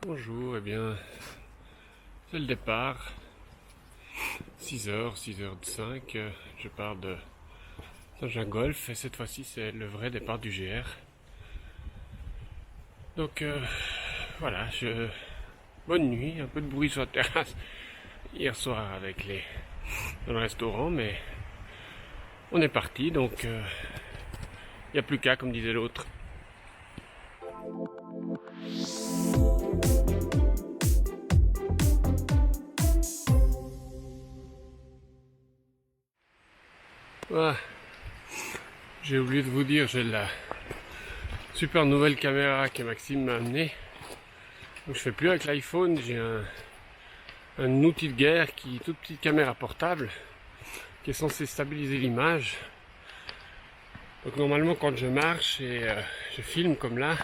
Bonjour, eh bien, c'est le départ, 6h, 6h05, je pars de Saint-Gingolph et cette fois-ci c'est le vrai départ du GR. Donc voilà, bonne nuit, un peu de bruit sur la terrasse hier soir dans le restaurant, mais on est parti, donc il n'y a plus qu'à, comme disait l'autre. Voilà. J'ai oublié de vous dire, j'ai la super nouvelle caméra que Maxime m'a amenée. Donc je fais plus avec l'iPhone, j'ai un outil de guerre qui est une toute petite caméra portable qui est censée stabiliser l'image. Donc normalement quand je marche et je filme comme là,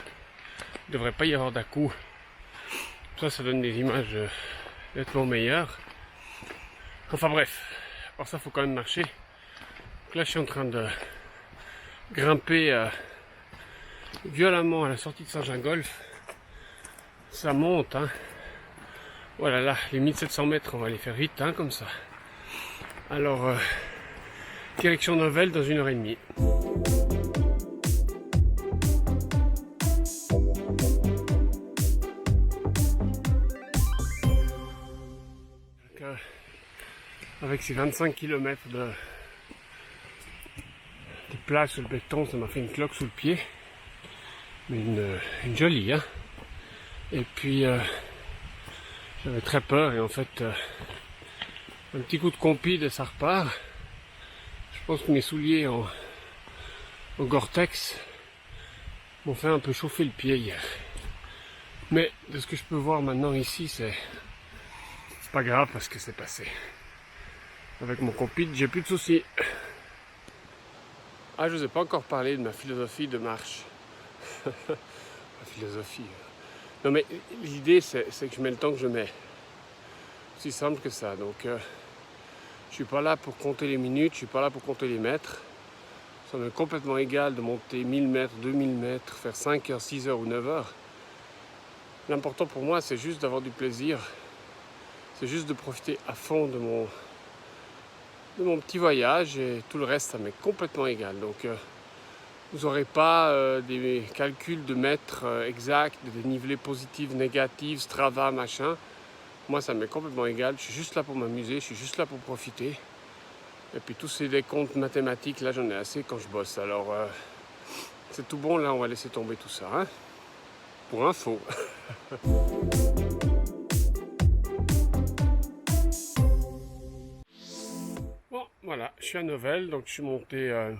il ne devrait pas y avoir d'à-coups. Ça donne des images nettement meilleures. Enfin bref, pour ça il faut quand même marcher. Donc là je suis en train de grimper violemment à la sortie de Saint-Gingolph. Ça monte, hein. Voilà, là, les 1700 mètres, on va les faire vite, hein, comme ça. Alors, direction Novelle dans 1h30. Donc, avec ces 25 km de place sur le béton, ça m'a fait une cloque sous le pied. Mais une jolie, hein. Et puis, j'avais très peur et en fait, un petit coup de compide et ça repart. Je pense que mes souliers en Gore-Tex m'ont fait un peu chauffer le pied hier. Mais de ce que je peux voir maintenant ici, c'est pas grave parce que c'est passé. Avec mon compide, j'ai plus de soucis. Ah, je vous ai pas encore parlé de ma philosophie de marche. Ma philosophie. Non mais l'idée c'est que je mets le temps que je mets. Aussi simple que ça. Donc je suis pas là pour compter les minutes, je suis pas là pour compter les mètres. Ça m'est complètement égal de monter 1000 mètres, 2000 mètres, faire 5 heures, 6 heures ou 9 heures. L'important pour moi c'est juste d'avoir du plaisir. C'est juste de profiter à fond de mon petit voyage et tout le reste ça m'est complètement égal. Donc vous n'aurez pas des calculs de mètres exacts, de dénivelé positif, négatif, Strava, machin. Moi, ça m'est complètement égal. Je suis juste là pour m'amuser, je suis juste là pour profiter. Et puis tous ces décomptes mathématiques, là, j'en ai assez quand je bosse. Alors, c'est tout bon, là, on va laisser tomber tout ça. Hein, pour info. Bon, voilà, je suis à Novelle, donc je suis monté en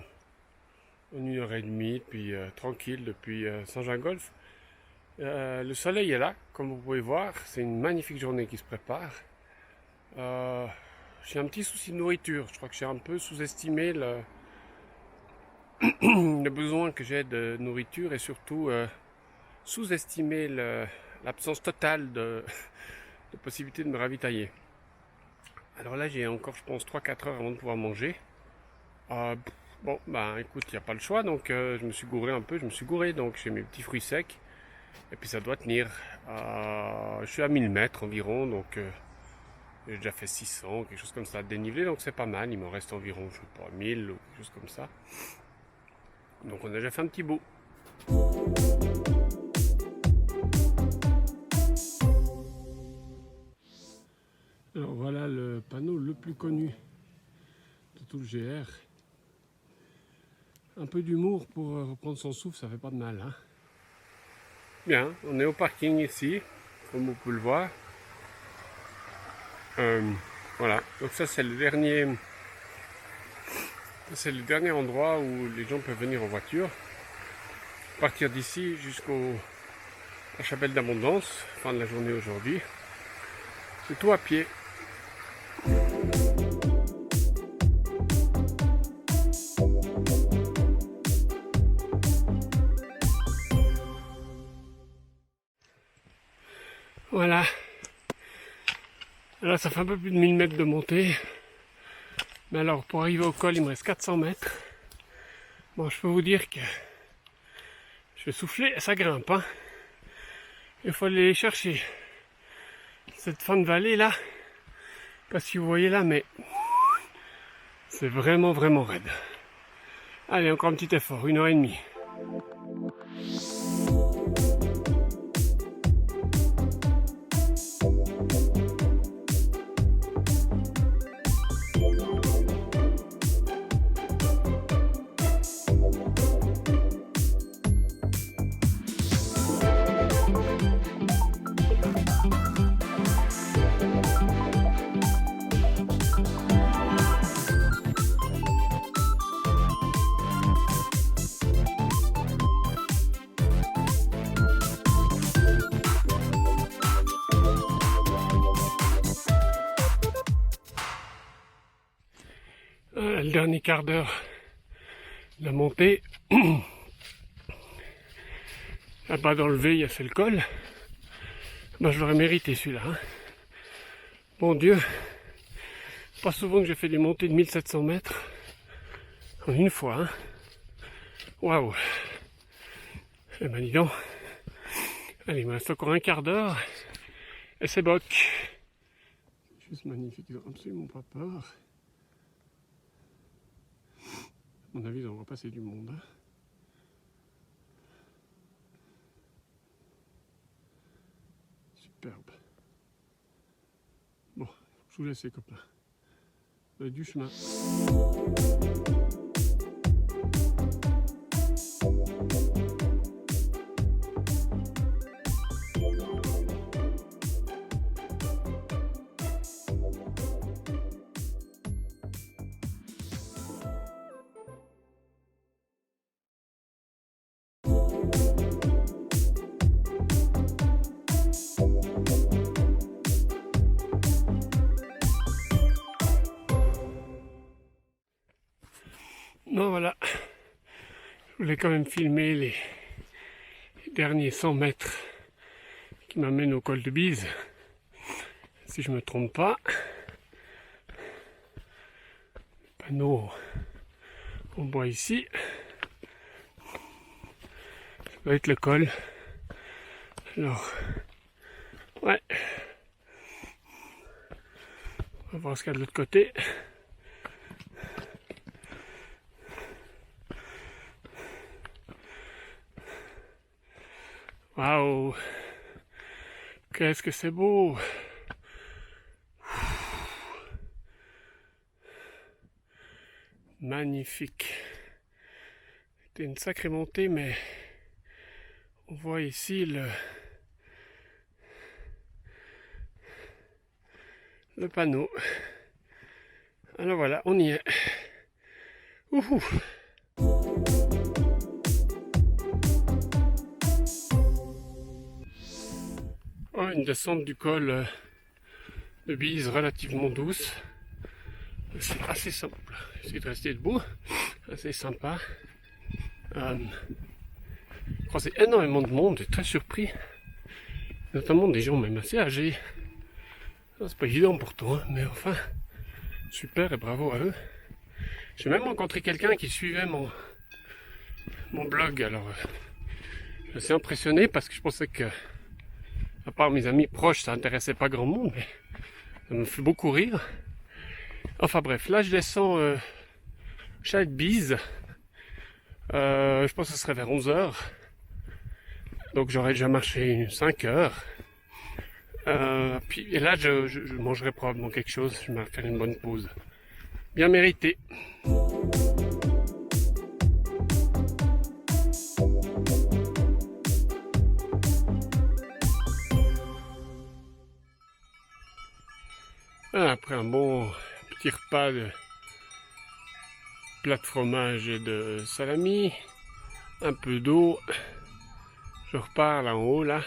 1h30, puis tranquille depuis Saint-Gingolph. Le soleil est là, comme vous pouvez voir, c'est une magnifique journée qui se prépare. J'ai un petit souci de nourriture, je crois que j'ai un peu sous-estimé le besoin que j'ai de nourriture et surtout sous-estimé l'absence totale de possibilité de me ravitailler. Alors là j'ai encore je pense 3-4 heures avant de pouvoir manger. Bon bah écoute, il n'y a pas le choix, donc je me suis gouré un peu, donc j'ai mes petits fruits secs. Et puis ça doit tenir. Je suis à 1000 mètres environ, donc j'ai déjà fait 600, quelque chose comme ça, dénivelé, donc c'est pas mal. Il me reste environ, je sais pas, 1000 ou quelque chose comme ça. Donc on a déjà fait un petit bout. Alors voilà le panneau le plus connu de tout le GR. Un peu d'humour pour reprendre son souffle, ça fait pas de mal, hein. Bien, on est au parking ici, comme vous pouvez le voir. Voilà, donc ça c'est le dernier endroit où les gens peuvent venir en voiture. Partir d'ici jusqu'à la chapelle d'Abondance, fin de la journée aujourd'hui. C'est tout à pied. Voilà. Là, ça fait un peu plus de 1000 mètres de montée. Mais alors, pour arriver au col, il me reste 400 mètres. Bon, je peux vous dire que je vais souffler, ça grimpe, hein. Il faut aller les chercher. Cette fin de vallée là, je sais pas si vous voyez là, mais c'est vraiment raide. Allez, encore un petit effort, 1h30. Le dernier quart d'heure de la montée, là-bas dans le V, il a fait le col. Ben, je l'aurais mérité celui-là. Hein. Bon Dieu, pas souvent que j'ai fait des montées de 1700 mètres en une fois. Hein. Waouh! Eh ben dis donc. Allez, il me reste encore un quart d'heure et c'est boc. Juste magnifique, ils n'ont absolument pas peur. À mon avis, ils ont passer du monde. Hein. Superbe. Bon, je vous laisse les copains. Vous avez du chemin. Non, voilà, je voulais quand même filmer les derniers 100 mètres qui m'amènent au col de Bise, si je me trompe pas. Panneau en bois ici, ça doit être le col. Alors, ouais, on va voir ce qu'il y a de l'autre côté. Waouh, qu'est-ce que c'est beau! Magnifique. C'était une sacrée montée, mais on voit ici le panneau. Alors voilà, on y est. Ouhou. Oh, une descente du col de Bise relativement douce. C'est assez simple. J'essaie de rester debout. Assez sympa. Croisé énormément de monde, j'ai très surpris. Notamment des gens même assez âgés. C'est pas évident pourtant, hein, mais enfin, super et bravo à eux. J'ai même rencontré quelqu'un qui suivait mon blog, alors je suis impressionné parce que je pensais que, à part mes amis proches, ça intéressait pas grand monde, mais ça me fait beaucoup rire. Enfin bref, là je descends chaque Bise. Je pense que ce serait vers 11h. Donc j'aurais déjà marché 5 heures. Et là je mangerai probablement quelque chose. Je vais faire une bonne pause. Bien mérité. Après un bon petit repas de plat de fromage et de salami, un peu d'eau, je repars là en haut là,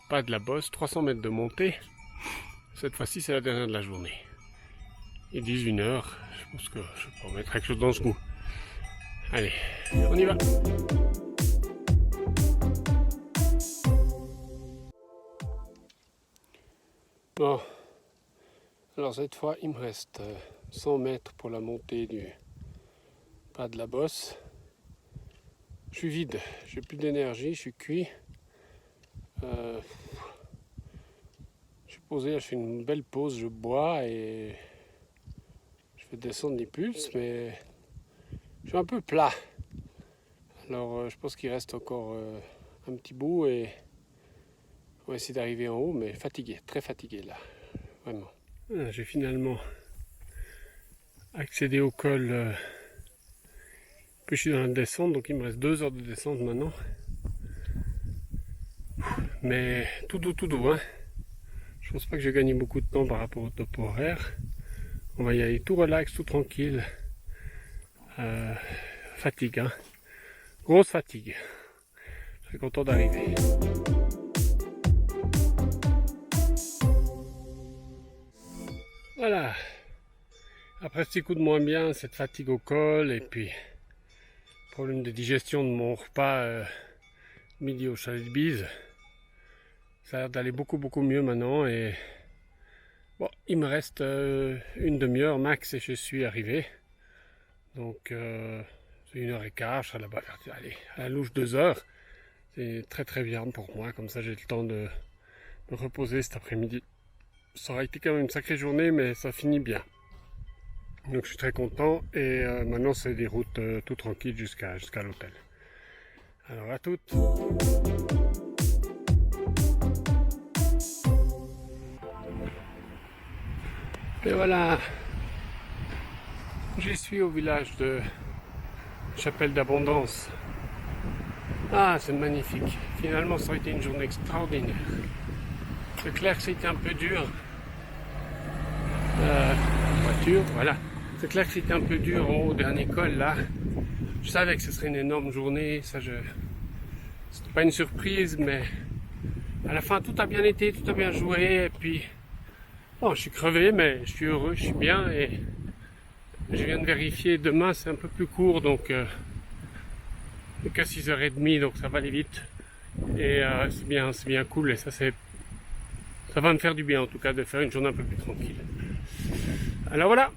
pas de la bosse, 300 mètres de montée. Cette fois-ci c'est la dernière de la journée. Il est 18h, je pense que je peux remettre quelque chose dans ce goût. Allez, on y va. Bon, alors cette fois il me reste 100 mètres pour la montée du pas de la bosse. Je suis vide, j'ai plus d'énergie, je suis cuit. Je suis posé, je fais une belle pause, je bois et je fais descendre les pulses, mais je suis un peu plat. Alors je pense qu'il reste encore un petit bout et on va essayer d'arriver en haut, mais fatigué, très fatigué là, vraiment. Voilà, j'ai finalement accédé au col, puis je suis dans la descente, donc il me reste 2 heures de descente maintenant. Mais tout doux, hein. Je pense pas que j'ai gagné beaucoup de temps par rapport au topo horaire. On va y aller tout relax, tout tranquille. Fatigue, hein. Grosse fatigue. Je suis content d'arriver. Voilà. Après ce petit coup de moins bien, cette fatigue au col et puis problème de digestion de mon repas midi au chalet de Bise. Ça a l'air d'aller beaucoup mieux maintenant et bon, il me reste une demi-heure max et je suis arrivé. Donc c'est 1h15, je serai là-bas allez, à la louche 2 heures. C'est très bien pour moi, comme ça j'ai le temps de me reposer cet après-midi. Ça aura été quand même une sacrée journée, mais ça finit bien. Donc je suis très content et maintenant c'est des routes tout tranquilles jusqu'à l'hôtel. Alors à toutes. Et voilà, j'y suis au village de Chapelle d'Abondance. Ah, c'est magnifique. Finalement, ça a été une journée extraordinaire. C'est clair que c'était un peu dur. Voiture, voilà. C'est clair que c'était un peu dur en haut d'un école là. Je savais que ce serait une énorme journée. C'était pas une surprise, mais à la fin tout a bien été, tout a bien joué. Et puis, bon, je suis crevé, mais je suis heureux, je suis bien. Et je viens de vérifier. Demain, c'est un peu plus court, donc qu'à 6h30, donc ça va aller vite. Et c'est bien cool. Et ça va me faire du bien en tout cas de faire une journée un peu plus tranquille. Alors voilà.